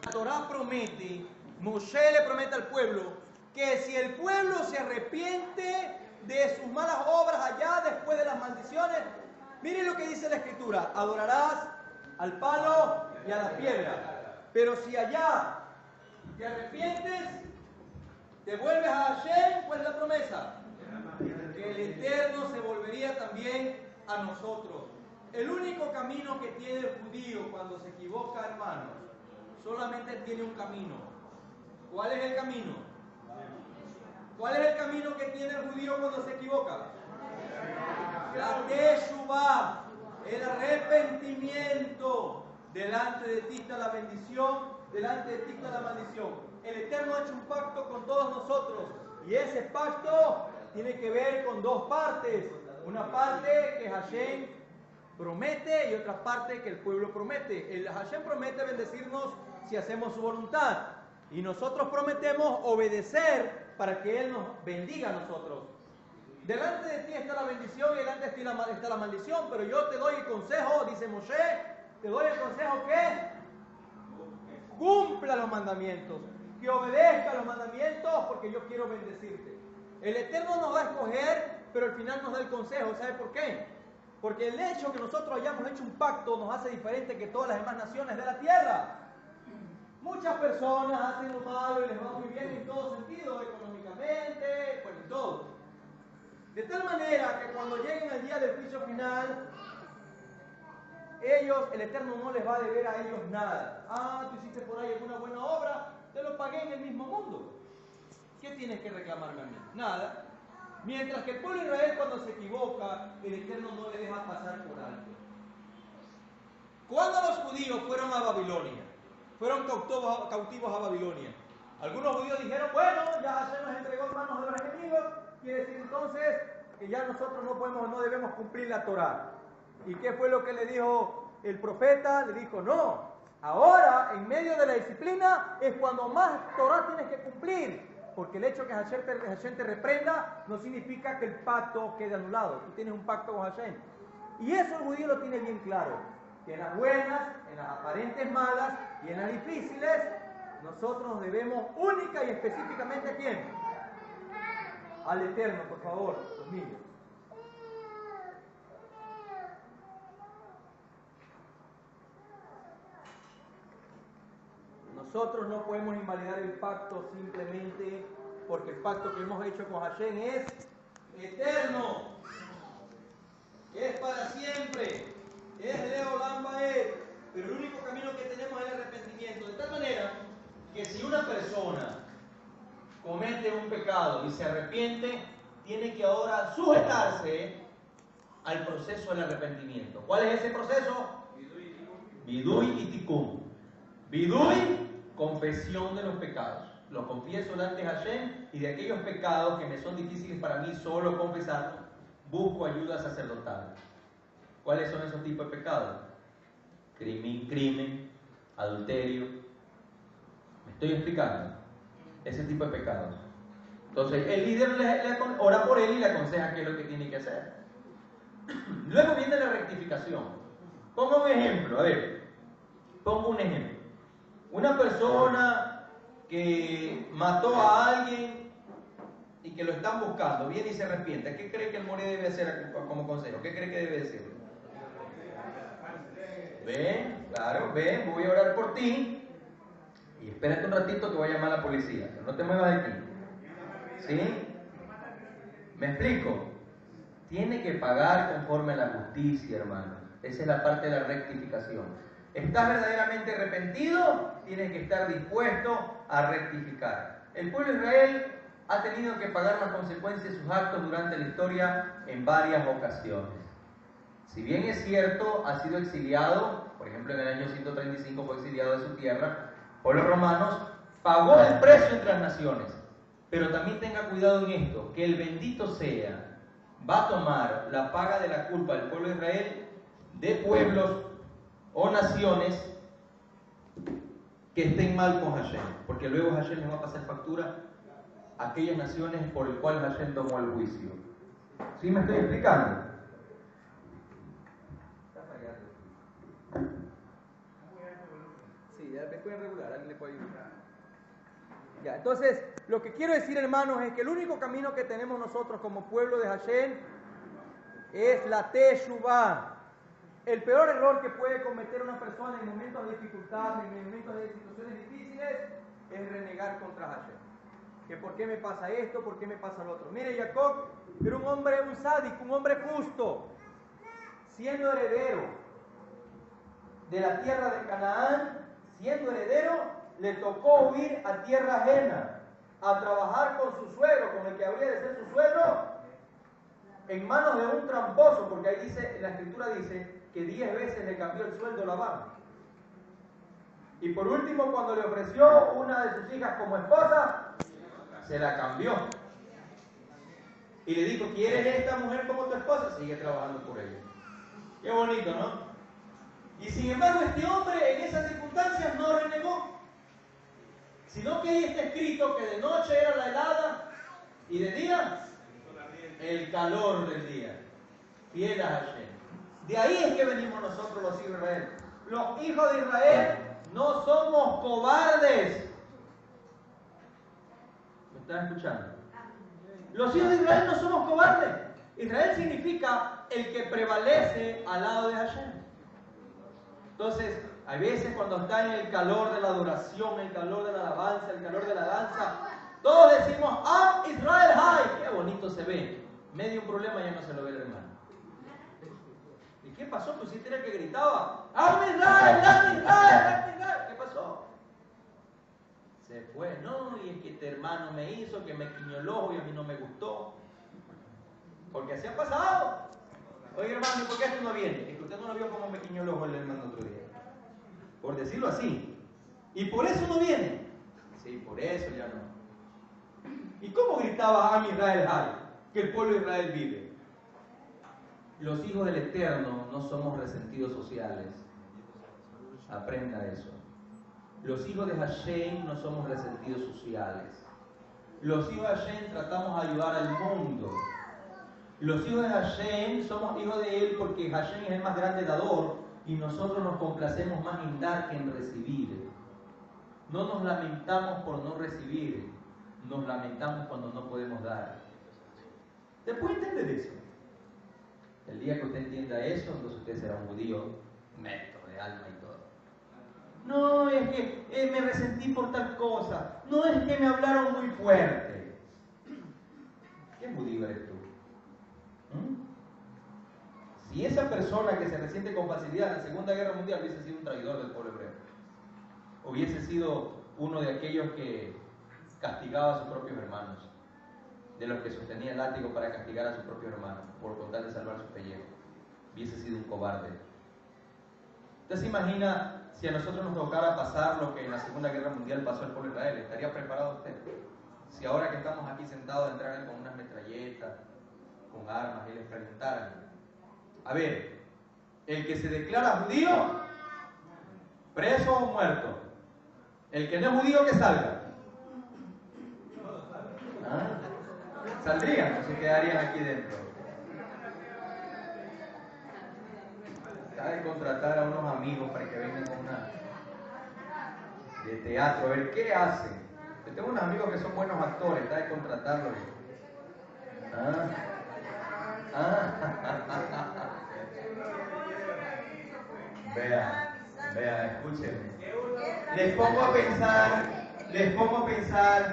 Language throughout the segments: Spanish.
La Torá promete, Moshe le promete al pueblo, que si el pueblo se arrepiente de sus malas obras allá después de las maldiciones, miren lo que dice la Escritura: adorarás al palo y a la piedra. Pero si allá te arrepientes, te vuelves a Hashem, ¿cuál es la promesa? Que el Eterno se volvería también a nosotros. El único camino que tiene el judío cuando se equivoca, hermanos, solamente tiene un camino. ¿Cuál es el camino? ¿Cuál es el camino que tiene el judío cuando se equivoca? La Teshuvah, el arrepentimiento. Delante de ti está la bendición, delante de ti está la maldición. El Eterno ha hecho un pacto con todos nosotros, y ese pacto tiene que ver con dos partes. Una parte que Hashem promete y otra parte que el pueblo promete. El Hashem promete bendecirnos si hacemos su voluntad, y nosotros prometemos obedecer para que Él nos bendiga a nosotros. Delante de ti está la bendición y delante de ti está la maldición, pero yo te doy el consejo, dice Moshe, te doy el consejo que cumpla los mandamientos, que obedezca los mandamientos, porque yo quiero bendecirte. El Eterno nos va a escoger, pero al final nos da el consejo. ¿Sabe por qué? Porque el hecho que nosotros hayamos hecho un pacto nos hace diferente que todas las demás naciones de la tierra. Muchas personas hacen lo malo y les va muy bien en todo sentido, económicamente, pues en todo. De tal manera que cuando lleguen al día del juicio final, el Eterno no les va a deber a ellos nada. Ah, tú hiciste por ahí alguna buena obra, te lo pagué en el mismo mundo. ¿Qué tienes que reclamarme a mí? Nada. Mientras que el pueblo de Israel, cuando se equivoca, el Eterno no le deja pasar por alto. Cuando los judíos fueron a Babilonia, fueron cautivos a Babilonia, algunos judíos dijeron: bueno, ya Hashem nos entregó en manos de los enemigos, quiere decir entonces que ya nosotros no debemos cumplir la Torá. ¿Y qué fue lo que le dijo el profeta? Le dijo: no, ahora en medio de la disciplina es cuando más Torá tienes que cumplir, porque el hecho que Hashem te reprenda no significa que el pacto quede anulado. Tú tienes un pacto con Hashem, y eso el judío lo tiene bien claro, que en las buenas, en las aparentes malas y en las difíciles, nosotros nos debemos única y específicamente ¿a quién? Al Eterno, por favor, los niños. Nosotros no podemos invalidar el pacto simplemente porque el pacto que hemos hecho con Hashem es eterno, es para siempre, es Leolam Baed, pero el único camino que tenemos es el arrepentimiento. De tal manera que si una persona comete un pecado y se arrepiente, tiene que ahora sujetarse al proceso del arrepentimiento. ¿Cuál es ese proceso? Bidui y Tikkun. Bidui, confesión de los pecados. Los confieso delante de Hashem, y de aquellos pecados que me son difíciles para mí solo confesar, busco ayuda sacerdotal. ¿Cuáles son esos tipos de pecados? Crimen, adulterio. ¿Me estoy explicando? Ese tipo de pecados. Entonces el líder ora por él y le aconseja qué es lo que tiene que hacer. Luego viene la rectificación. Pongo un ejemplo, pongo un ejemplo. Una persona que mató a alguien y que lo están buscando, viene y se arrepiente. ¿Qué cree que el more debe hacer como consejo? ¿Qué cree que debe decir? Ven, claro, ven, voy a orar por ti y espérate un ratito que voy a llamar a la policía. No te muevas de aquí. ¿Sí? ¿Me explico? Tiene que pagar conforme a la justicia, hermano. Esa es la parte de la rectificación. ¿Estás verdaderamente arrepentido? Tienes que estar dispuesto a rectificar. El pueblo de Israel ha tenido que pagar las consecuencias de sus actos durante la historia en varias ocasiones. Si bien es cierto, ha sido exiliado, por ejemplo en el año 135 fue exiliado de su tierra por los romanos, pagó el precio entre las naciones. Pero también tenga cuidado en esto, que el bendito sea, va a tomar la paga de la culpa del pueblo de Israel de pueblos o naciones que estén mal con Hashem, porque luego Hashem les va a pasar factura a aquellas naciones por el cual Hashem tomó el juicio. ¿Sí me estoy explicando? Sí, ya ¿Me pueden regular? ¿Alguien le puede ayudar? Ya, entonces, lo que quiero decir, hermanos, es que el único camino que tenemos nosotros como pueblo de Hashem es la Teshuvah. El peor error que puede cometer una persona en momentos de dificultad, en momentos de situaciones difíciles, es renegar contra Hashem. Que por qué me pasa esto, por qué me pasa lo otro. Mire, Jacob era un hombre, un sádico, un hombre justo, siendo heredero de la tierra de Canaán, siendo heredero, le tocó huir a tierra ajena, a trabajar con su suegro, con el que habría de ser su suegro, en manos de un tramposo, porque ahí dice, la escritura dice que 10 veces le cambió el sueldo a Labán. Y por último, cuando le ofreció una de sus hijas como esposa, se la cambió. Y le dijo, ¿quieres esta mujer como tu esposa? Sigue trabajando por ella. Qué bonito, ¿no? Y sin embargo, este hombre en esas circunstancias no renegó, sino que ahí está escrito que de noche era la helada y de día el calor del día. Fiel a Hashem. De ahí es que venimos nosotros los hijos de Israel. Los hijos de Israel no somos cobardes. ¿Me están escuchando? Los hijos de Israel no somos cobardes. Israel significa el que prevalece al lado de Hashem. Entonces, hay veces cuando está en el calor de la adoración, el calor de la alabanza, el calor de la danza, todos decimos, ¡Ah, Israel High! ¡Qué bonito se ve! Medio un problema ya no se lo ve el hermano. ¿Y qué pasó? Pues si era el que gritaba, ¡Ah, Israel! ¡Ah, Israel! ¡Ah, Israel! ¿Qué pasó? Se fue. No, y es que este hermano me hizo, que me quiñó el ojo y a mí no me gustó. Porque así ha pasado. Oye, hermano, ¿y por qué esto no viene? Es que usted no lo vio como me quiñó el ojo el hermano otro día. Por decirlo así. ¿Y por eso no viene? Sí, por eso ya no. ¿Y cómo gritaba Am Israel Hay? Que el pueblo de Israel vive. Los hijos del Eterno no somos resentidos sociales. Aprenda eso. Los hijos de Hashem no somos resentidos sociales. Los hijos de Hashem tratamos de ayudar al mundo. Los hijos de Hashem somos hijos de Él porque Hashem es el más grande dador y nosotros nos complacemos más en dar que en recibir. No nos lamentamos por no recibir, nos lamentamos cuando no podemos dar. ¿Te puede entender eso? El día que usted entienda eso, entonces usted será un judío neto de alma y todo. No, es que me resentí por tal cosa. No, es que me hablaron muy fuerte. ¿Qué judío eres tú? Si esa persona que se resiente con facilidad en la Segunda Guerra Mundial hubiese sido un traidor del pueblo hebreo, hubiese sido uno de aquellos que castigaba a sus propios hermanos, de los que sostenía el látigo para castigar a sus propios hermanos, por contar de salvar su pellejo, hubiese sido un cobarde. ¿Usted se imagina si a nosotros nos tocara pasar lo que en la Segunda Guerra Mundial pasó al pueblo de Israel? ¿Estaría preparado usted? Si ahora que estamos aquí sentados entraran con unas metralletas, con armas y les preguntaran, a ver, el que se declara judío, preso o muerto, el que no es judío que salga. ¿Ah? ¿Saldrían o se quedarían aquí dentro? Está de contratar a unos amigos para que vengan con una de teatro, a ver qué hacen. Yo tengo unos amigos que son buenos actores, está de contratarlos. Vea, escúchenme. Les pongo a pensar,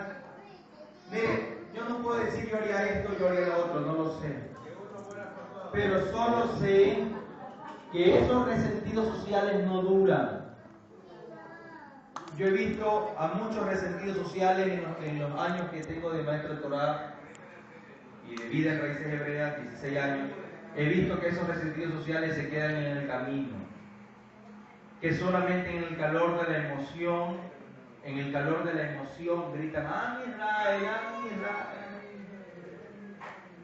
mire, yo no puedo decir yo haría esto, yo haría lo otro, no lo sé. Pero solo sé que esos resentidos sociales no duran. Yo he visto a muchos resentidos sociales en los años que tengo de maestro de Torah y de vida en raíces hebreas, 16 años, he visto que esos resentidos sociales se quedan en el camino, que solamente en el calor de la emoción, gritan, ¡Ah, Israel! ¡Ah, Israel!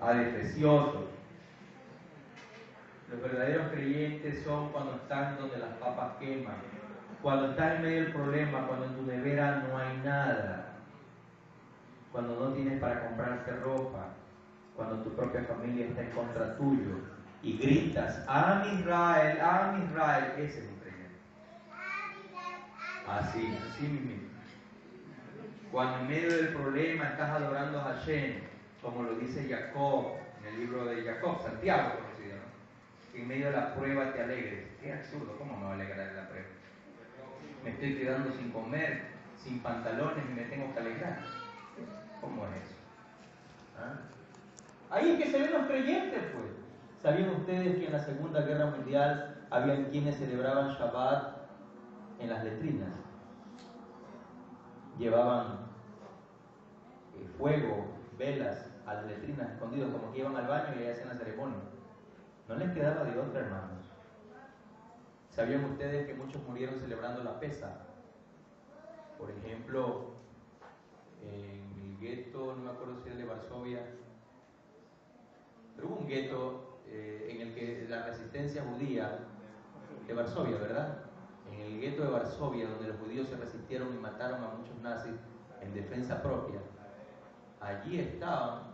¡Ah, de precioso! Los verdaderos creyentes son cuando están donde las papas queman, cuando estás en medio del problema, cuando en tu nevera no hay nada, cuando no tienes para comprarte ropa, cuando tu propia familia está en contra tuyo y gritas, ¡Am Israel! ¡Am Israel! Ese es un creyente. Así mismo. Cuando en medio del problema estás adorando a Hashem, como lo dice Jacob en el libro de Jacob, Santiago conocido, ¿no? Que en medio de la prueba te alegres. Qué absurdo, ¿cómo me va a alegrar en la prueba? Me estoy quedando sin comer, sin pantalones y me tengo que alegrar. ¿Cómo es eso? ¿Ah? Ahí es que se ven los creyentes, pues. ¿Sabían ustedes que en la Segunda Guerra Mundial habían quienes celebraban Shabbat en las letrinas? Llevaban fuego, velas a las letrinas escondidos, como que iban al baño y hacían la ceremonia. No les quedaba de otra, hermanos. ¿Sabían ustedes que muchos murieron celebrando la Pesa? Por ejemplo, en el gueto, no me acuerdo si era de Varsovia, pero hubo un gueto en el que la resistencia judía de Varsovia, ¿verdad? En el gueto de Varsovia, donde los judíos se resistieron y mataron a muchos nazis en defensa propia, allí estaban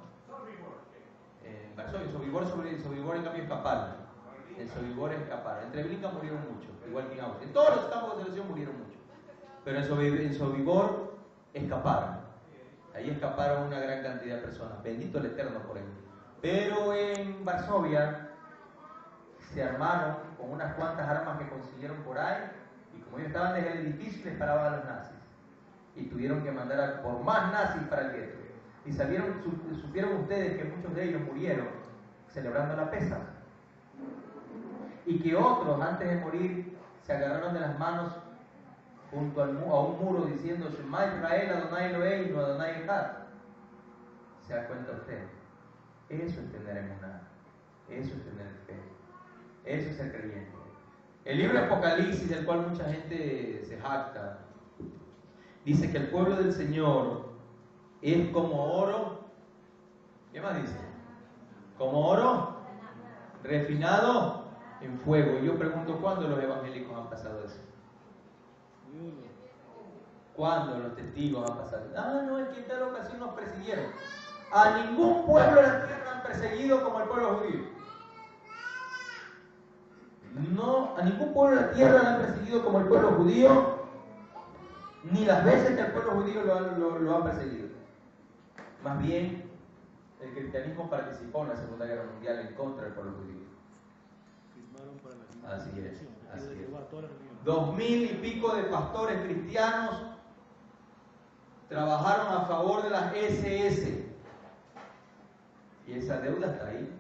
en Varsovia, Sobibor en cambio escaparon. En Sobibor escaparon. En Treblinka murieron muchos, igual que en Austria. En todos los campos de concentración murieron muchos. Pero en Sobibor escaparon. Ahí escaparon una gran cantidad de personas. Bendito el Eterno por ello. Pero en Varsovia se armaron con unas cuantas armas que consiguieron por ahí, y como ellos estaban desde el edificio, les paraban a los nazis. Y tuvieron que mandar por más nazis para el gueto. Y supieron ustedes que muchos de ellos murieron celebrando la Pesa. Y que otros, antes de morir, se agarraron de las manos junto a un muro diciendo Shema Israel, Adonai Eloheinu, Adonai Echad. ¿Se da cuenta usted? Eso es tener emuná. Eso es tener fe. Eso es ser creyente. El libro de Apocalipsis, del cual mucha gente se jacta, dice que el pueblo del Señor es como oro. ¿Qué más dice? Como oro refinado en fuego. Y yo pregunto, ¿cuándo los evangélicos han pasado eso? ¿Cuándo los testigos han pasado? No, en quinta ocasión nos persiguieron. A ningún pueblo de la tierra han perseguido como el pueblo judío. No, a ningún pueblo de la tierra lo han perseguido como el pueblo judío, ni las veces que el pueblo judío lo ha perseguido. Más bien, el cristianismo participó en la Segunda Guerra Mundial en contra del pueblo judío. Así es. 2000 y pico de pastores cristianos trabajaron a favor de las SS. ¿Y esa deuda está ahí?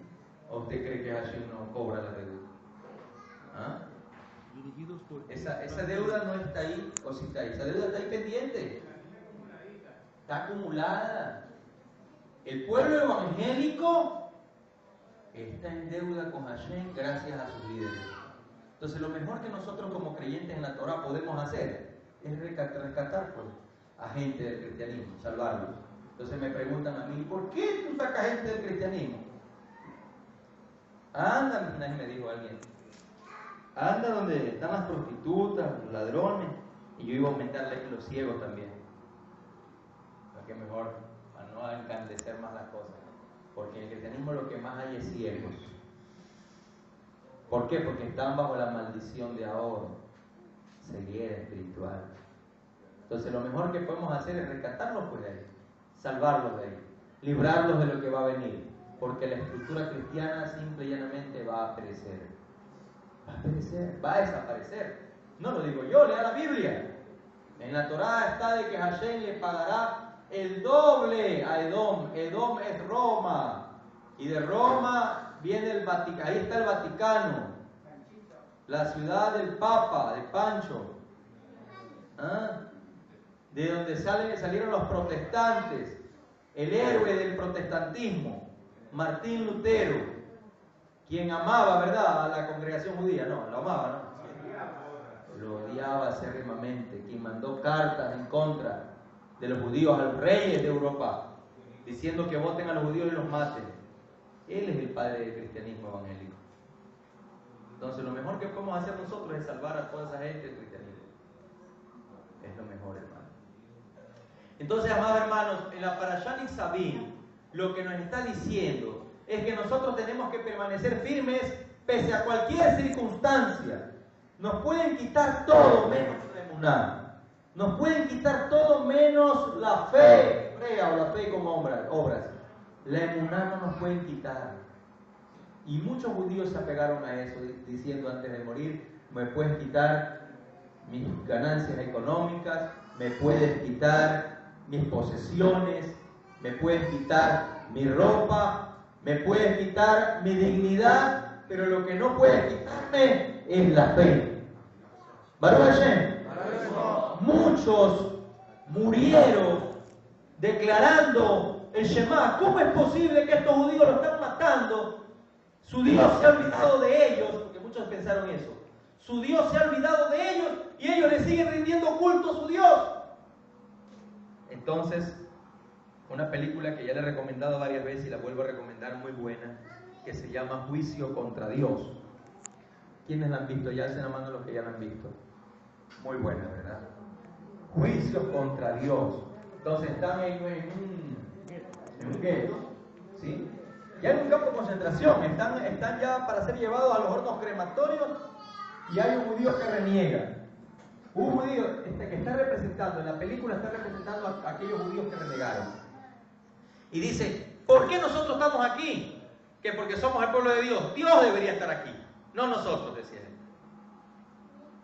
¿O usted cree que Hashem no cobra la deuda? ¿Ah? Esa deuda no está ahí, o sí está ahí. Esa deuda está ahí pendiente. Está acumulada. El pueblo evangélico está en deuda con Hashem gracias a sus líderes. Entonces lo mejor que nosotros como creyentes en la Torah podemos hacer es rescatar pues, a gente del cristianismo, salvarlos. Entonces me preguntan a mí, ¿por qué tú sacas gente del cristianismo? Anda, me dijo alguien, anda donde están las prostitutas, los ladrones, y yo iba a aumentarle los ciegos también. Porque mejor, para no engrandecer más las cosas. Porque en el cristianismo lo que más hay es ciegos. ¿Por qué? Porque están bajo la maldición de ahora, ceguera espiritual. Entonces lo mejor que podemos hacer es rescatarlos pues de ahí, salvarlos de ahí, librarlos de lo que va a venir, porque la estructura cristiana simple y llanamente va a perecer. Va a perecer, va a desaparecer. No lo digo yo, lea la Biblia. En la Torá está de que Hashem le pagará el doble a Edom. Edom es Roma, y de Roma viene el Vaticano, ahí está el Vaticano, la ciudad del Papa, de Pancho, de donde salieron los protestantes, el héroe del protestantismo, Martín Lutero, quien amaba, ¿verdad?, a la congregación judía. No, lo amaba, ¿no? Lo odiaba acérrimamente, quien mandó cartas en contra de los judíos a los reyes de Europa, diciendo que voten a los judíos y los maten. Él es el padre del cristianismo evangélico. Entonces lo mejor que podemos hacer nosotros es salvar a toda esa gente del cristianismo. Es lo mejor, hermano. Entonces, amados hermanos, en la Parashá Nitzavim, lo que nos está diciendo es que nosotros tenemos que permanecer firmes pese a cualquier circunstancia. Nos pueden quitar todo menos la emuná. Nos pueden quitar todo menos la fe hebrea o la fe con obras. La emuná no nos pueden quitar. Y muchos judíos se apegaron a eso, diciendo antes de morir, me puedes quitar mis ganancias económicas, me puedes quitar mis posesiones, me puedes quitar mi ropa, me puedes quitar mi dignidad, pero lo que no puedes quitarme es la fe. Baruch Hashem. Muchos murieron declarando el Shema. ¿Cómo es posible que estos judíos lo están matando? Su Dios se ha olvidado de ellos, porque muchos pensaron eso. Su Dios se ha olvidado de ellos y ellos le siguen rindiendo culto a su Dios. Entonces, una película que ya le he recomendado varias veces y la vuelvo a recomendar, muy buena, que se llama Juicio contra Dios. ¿Quiénes la han visto? Ya alcen la mano los que ya la han visto. Muy buena, ¿verdad? Juicio contra Dios. Entonces están en un ghetto, ¿sí? Ya en un campo de concentración, están ya para ser llevados a los hornos crematorios y hay un judío que reniega. Un judío que está representando, en la película está representando a aquellos judíos que renegaron. Y dice, ¿por qué nosotros estamos aquí? Que porque somos el pueblo de Dios. Dios debería estar aquí, no nosotros, decía él.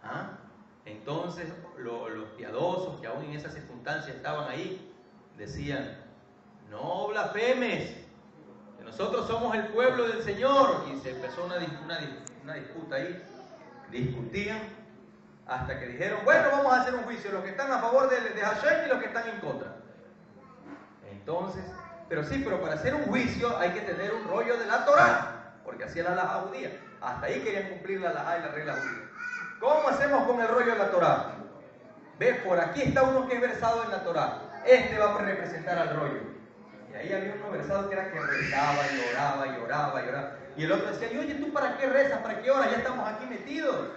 ¿Ah? Entonces los piadosos que aún en esa circunstancia estaban ahí, decían, no blasfemes, que nosotros somos el pueblo del Señor. Y se empezó una disputa ahí, discutían, hasta que dijeron, bueno, vamos a hacer un juicio, los que están a favor de Hashem y los que están en contra. Entonces, pero para hacer un juicio hay que tener un rollo de la Torá, porque así era la halajá judía. Hasta ahí querían cumplir la halajá y la regla judía. ¿Cómo hacemos con el rollo de la Torá? ¿Ves? Por aquí está uno que es versado en la Torá. Este va a representar al rollo. Y ahí había uno versado que era que rezaba y oraba y oraba y oraba. Y el otro decía, y oye, ¿tú para qué rezas? ¿Para qué oras? Ya estamos aquí metidos.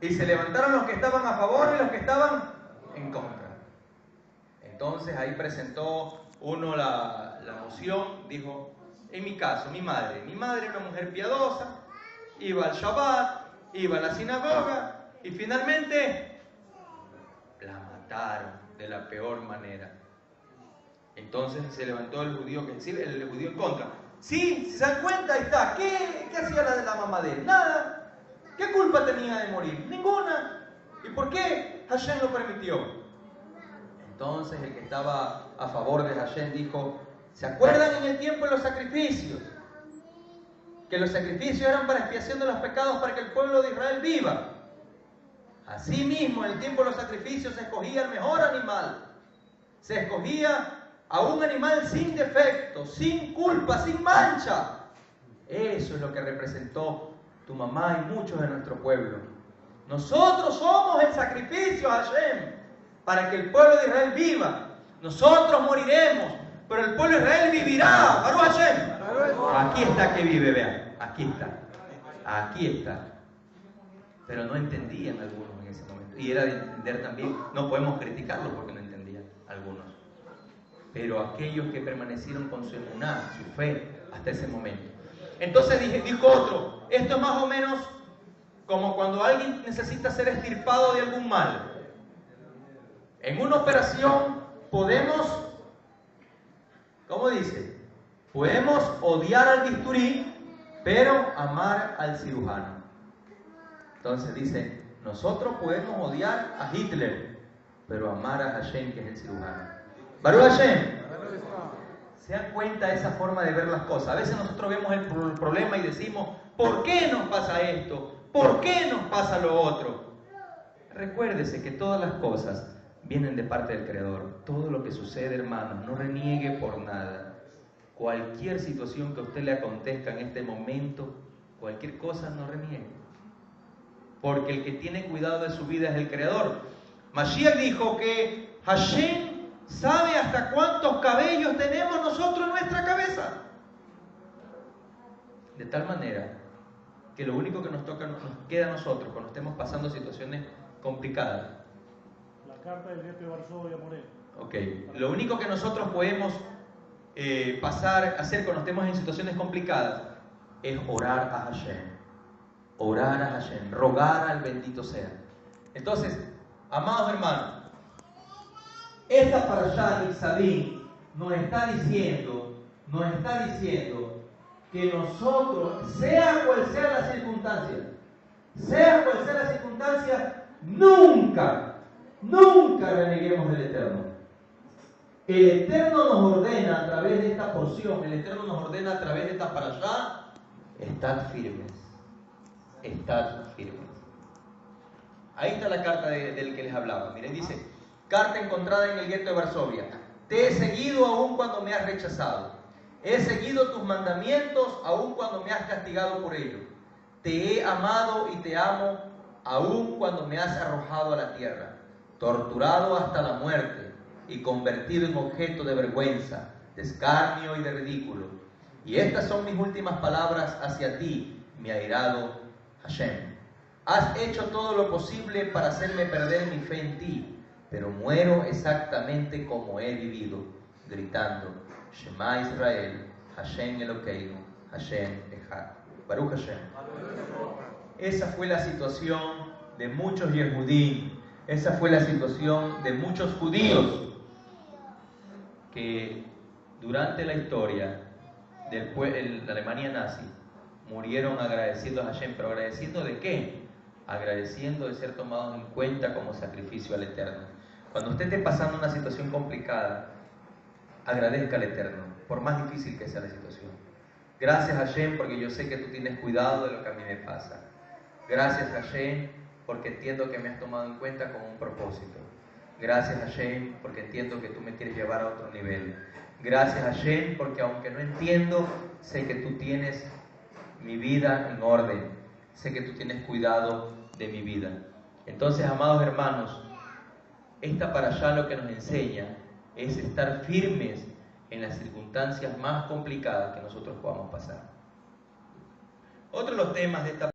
Y se levantaron los que estaban a favor y los que estaban en contra. Entonces ahí presentó uno la moción, dijo, en mi caso, mi madre era una mujer piadosa, iba al Shabbat, iba a la sinagoga y finalmente la mataron de la peor manera. Entonces se levantó el judío en contra. Sí, si se dan cuenta, ahí está. ¿Qué hacía la de la mamá de él? Nada. ¿Qué culpa tenía de morir? Ninguna. ¿Y por qué Hashem lo permitió? Entonces el que estaba a favor de Hashem dijo, ¿se acuerdan en el tiempo de los sacrificios? Que los sacrificios eran para expiación de los pecados para que el pueblo de Israel viva. Asimismo, en el tiempo de los sacrificios se escogía el mejor animal. Se escogía a un animal sin defecto, sin culpa, sin mancha. Eso es lo que representó tu mamá y muchos de nuestro pueblo. Nosotros somos el sacrificio a Hashem para que el pueblo de Israel viva. Nosotros moriremos, pero el pueblo de Israel vivirá. Baruch Hashem. Aquí está que vive, vean. Aquí está. Pero no entendían algunos en ese momento. Y era de entender también, no podemos criticarlos porque no entendían algunos. Pero aquellos que permanecieron con su emuná, su fe, hasta ese momento. Entonces dijo otro, esto es más o menos como cuando alguien necesita ser extirpado de algún mal. En una operación podemos, ¿cómo dice? Podemos odiar al bisturí, pero amar al cirujano. Entonces dice, nosotros podemos odiar a Hitler, pero amar a Hashem, que es el cirujano. Baruch Hashem. ¿Se dan cuenta de esa forma de ver las cosas? A veces nosotros vemos el problema y decimos, ¿por qué nos pasa esto? ¿Por qué nos pasa lo otro? Recuérdese que todas las cosas vienen de parte del Creador. Todo lo que sucede, hermanos, no reniegue por nada. Cualquier situación que a usted le acontezca en este momento, cualquier cosa, no reniegue. Porque el que tiene cuidado de su vida es el Creador. Mashiach dijo que Hashem sabe hasta cuántos cabellos tenemos nosotros en nuestra cabeza. De tal manera que lo único que nos queda a nosotros cuando estemos pasando situaciones complicadas. La carta del jefe Varsovia Moreno. Ok, lo único que nosotros podemos hacer cuando estemos en situaciones complicadas es orar a Hashem, rogar al bendito sea. Entonces, Amados hermanos, esta parashá Nitzavim nos está diciendo que nosotros, sea cual sea la circunstancia, nunca reneguemos del Eterno. El Eterno nos ordena a través de esta porción, el Eterno nos ordena a través de esta parashá, estad firmes. Ahí está la carta del que les hablaba. Miren, dice, carta encontrada en el gueto de Varsovia. Te he seguido aun cuando me has rechazado. He seguido tus mandamientos aun cuando me has castigado por ello. Te he amado y te amo aun cuando me has arrojado a la tierra, torturado hasta la muerte y convertido en objeto de vergüenza, de escarnio y de ridículo. Y estas son mis últimas palabras hacia ti, mi airado Hashem. Has hecho todo lo posible para hacerme perder mi fe en ti, pero muero exactamente como he vivido, gritando, Shema Israel, Hashem Elokeinu, Hashem Echad. Baruch Hashem. Esa fue la situación de muchos Yehudim, esa fue la situación de muchos judíos que durante la historia de la Alemania nazi murieron agradeciendo a Hashem. ¿Pero agradeciendo de qué? Agradeciendo de ser tomados en cuenta como sacrificio al Eterno. Cuando usted esté pasando una situación complicada, agradezca al Eterno, por más difícil que sea la situación. Gracias Hashem porque yo sé que tú tienes cuidado de lo que a mí me pasa. Gracias Hashem porque entiendo que me has tomado en cuenta con un propósito. Gracias Hashem porque entiendo que tú me quieres llevar a otro nivel. Gracias Hashem porque aunque no entiendo, sé que tú tienes mi vida en orden. Sé que tú tienes cuidado de mi vida. Entonces, amados hermanos, esta parashá lo que nos enseña es estar firmes en las circunstancias más complicadas que nosotros podamos pasar. Otro de los temas de esta